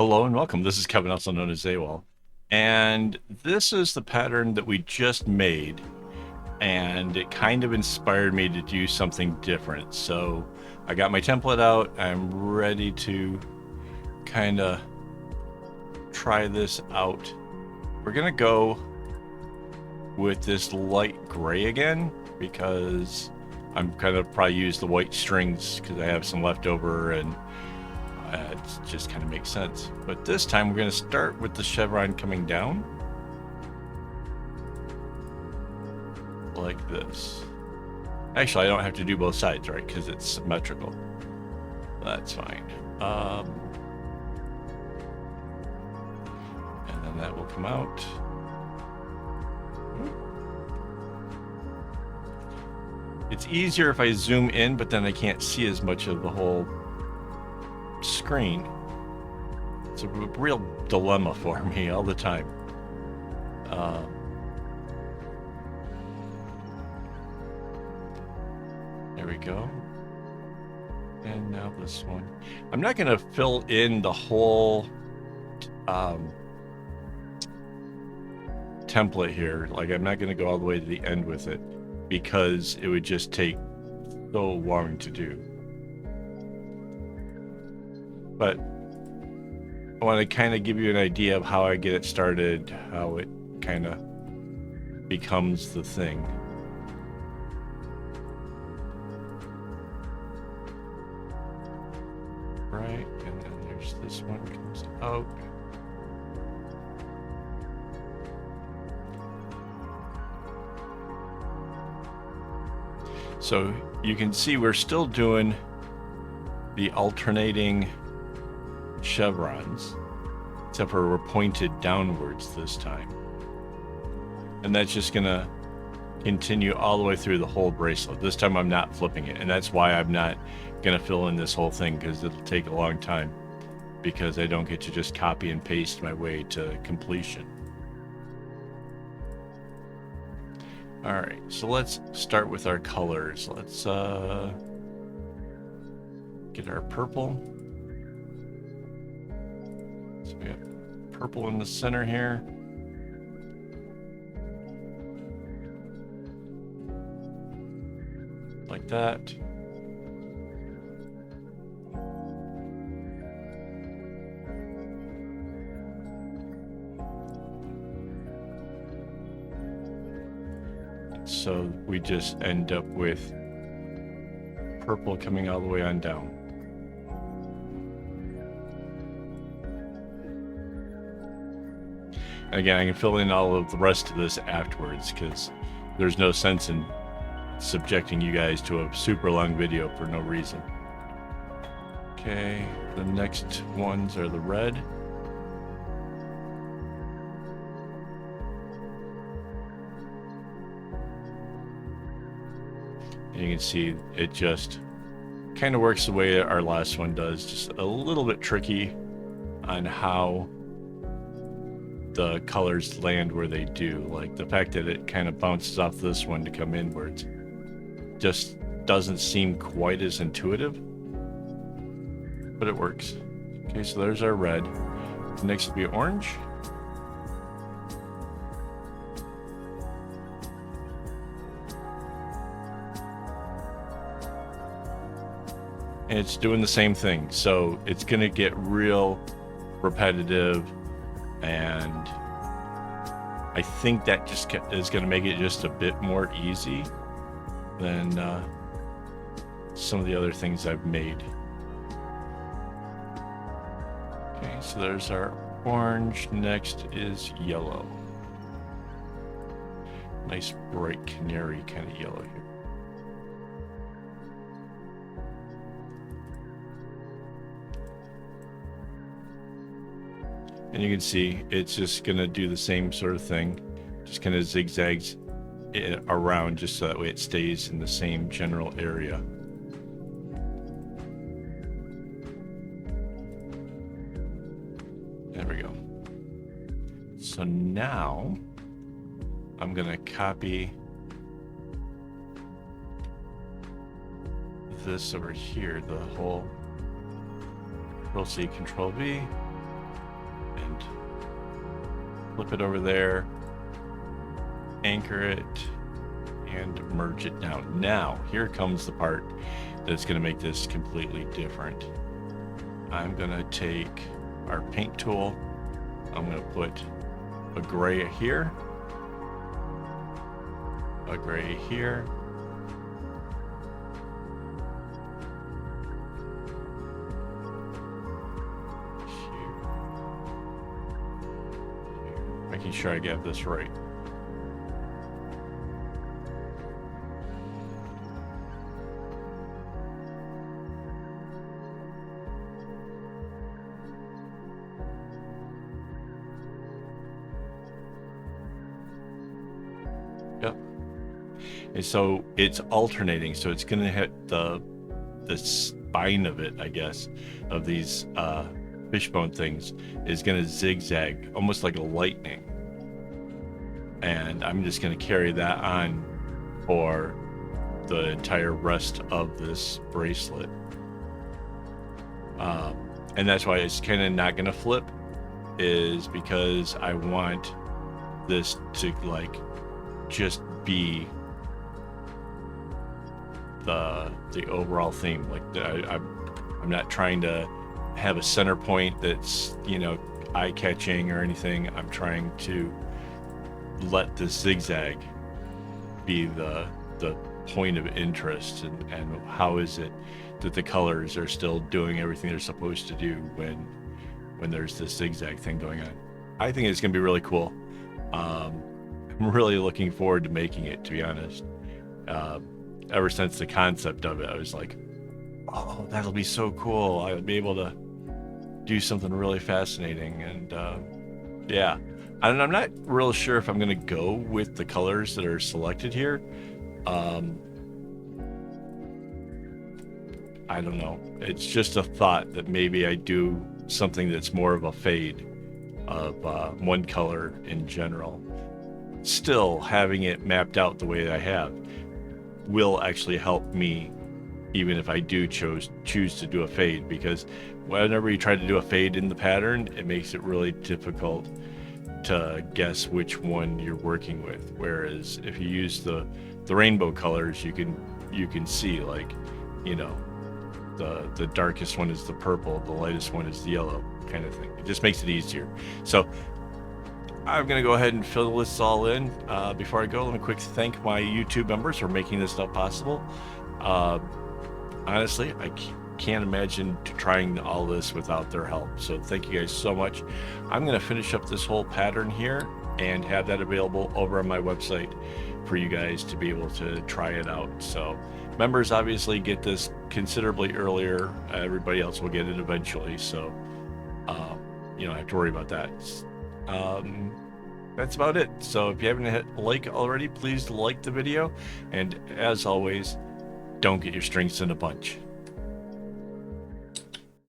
Hello and welcome. This is Kevin, also known as AWOL. And this is the pattern that we just made. And it kind of inspired me to do something different. So I got my template out. I'm ready to kind of try this out. We're going to go with this light gray again because I'm kind of probably use the white strings because I have some left over and it just kind of makes sense. But this time we're going to start with the chevron coming down like this. Actually, I don't have to do both sides, right? Because it's symmetrical. That's fine. And then that will come out. It's easier if I zoom in, but then I can't see as much of the whole screen. It's a real dilemma for me all the time. There we go. And now this one. I'm not going to fill in the whole template here. Like, I'm not going to go all the way to the end with it because it would just take so long to do. But I want to kind of give you an idea of how I get it started, how it kind of becomes the thing. Right, and then there's this one comes out. So you can see we're still doing the alternating chevrons, except for we're pointed downwards this time. And that's just gonna continue all the way through the whole bracelet. This time I'm not flipping it, and that's why I'm not gonna fill in this whole thing, because it'll take a long time, because I don't get to just copy and paste my way to completion. All right, so let's start with our colors. Let's get our purple. So we got purple in the center here. Like that. So we just end up with purple coming all the way on down. And again, I can fill in all of the rest of this afterwards because there's no sense in subjecting you guys to a super long video for no reason. Okay, the next ones are the red. And you can see it just kind of works the way our last one does, just a little bit tricky on how the colors land where they do. Like the fact that it kind of bounces off this one to come inwards just doesn't seem quite as intuitive, but it works. Okay, so there's our red. Next will be orange. And it's doing the same thing. So it's gonna get real repetitive, and I think that just is gonna make it just a bit more easy than some of the other things I've made. Okay, so there's our orange. Next is yellow. Nice bright canary kind of yellow here. And you can see it's just gonna do the same sort of thing, just kind of zigzags it around just so that way it stays in the same general area. There we go. So now I'm gonna copy this over here, the whole Control C, Control V. flip it over there, anchor it, and merge it down. Now, here comes the part that's going to make this completely different. I'm going to take our paint tool. I'm going to put a gray here, a gray here, making sure I get this right. Yep. And so it's alternating, so it's going to hit the spine of it, I guess, of these fishbone things is going to zigzag almost like a lightning, and I'm just going to carry that on for the entire rest of this bracelet, and that's why it's kind of not going to flip, is because I want this to like just be the overall theme. Like I'm not trying to have a center point that's, you know, eye-catching or anything. I'm trying to let the zigzag be the point of interest, and how is it that the colors are still doing everything they're supposed to do when there's this zigzag thing going on. I think it's gonna be really cool. I'm really looking forward to making it, to be honest. Ever since the concept of it, I was like, oh, that'll be so cool. I'll be able to do something really fascinating. And yeah, and I'm not real sure if I'm going to go with the colors that are selected here. I don't know. It's just a thought that maybe I do something that's more of a fade of one color in general. Still, having it mapped out the way that I have will actually help me, even if I do choose to do a fade, because whenever you try to do a fade in the pattern, it makes it really difficult to guess which one you're working with. Whereas if you use the rainbow colors, you can see, like, you know, the darkest one is the purple, the lightest one is the yellow, kind of thing. It just makes it easier. So I'm going to go ahead and fill this all in. Before I go, let me quick thank my YouTube members for making this stuff possible. Honestly, I can't imagine trying all this without their help. So thank you guys so much. I'm going to finish up this whole pattern here and have that available over on my website for you guys to be able to try it out. So members obviously get this considerably earlier. Everybody else will get it eventually. So you don't have to worry about that. That's about it. So if you haven't hit like already, please like the video, and as always, don't get your strings in a bunch.